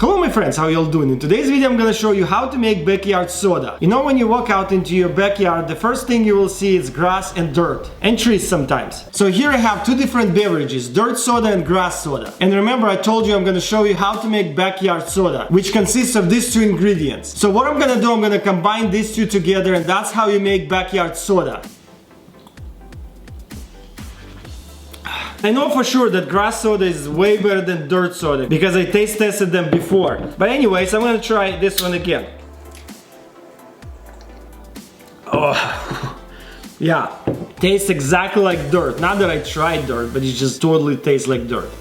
Hello my friends, how y'all doing? In today's video I'm gonna show you how to make backyard soda. You know, when you walk out into your backyard, the first thing you will see is grass and dirt, and trees sometimes. So here I have two different beverages, dirt soda and grass soda. And remember, I told you I'm gonna show you how to make backyard soda, which consists of these two ingredients. So what I'm gonna do, I'm gonna combine these two together, and that's how you make backyard soda. I know for sure that grass soda is way better than dirt soda because I taste tested them before. But anyways, I'm gonna try this one again. Oh, yeah, tastes exactly like dirt. Not that I tried dirt, but it just totally tastes like dirt.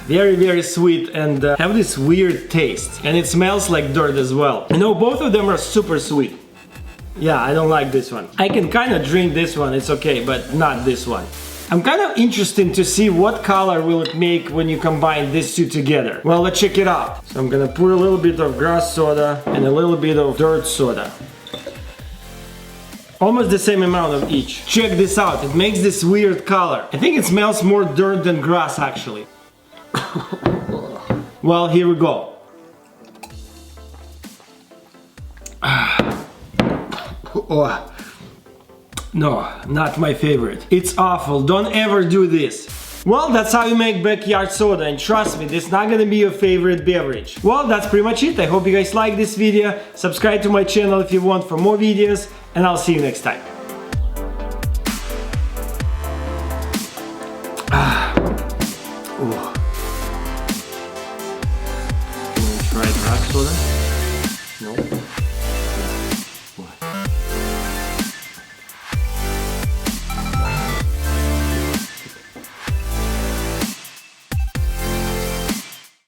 Very, very sweet and have this weird taste. And it smells like dirt as well. You know, both of them are super sweet. Yeah, I don't like this one. I can kind of drink this one, it's okay, but not this one. I'm kind of interested to see what color will it make when you combine these two together. Well, let's check it out. So I'm gonna put a little bit of grass soda and a little bit of dirt soda. Almost the same amount of each. Check this out, it makes this weird color. I think it smells more dirt than grass actually. Well, here we go. Oh. No, not my favorite. It's awful, don't ever do this. Well, that's how you make backyard soda, and trust me, this is not gonna be your favorite beverage. Well, that's pretty much it. I hope you guys like this video. Subscribe to my channel if you want for more videos, and I'll see you next time. Ooh.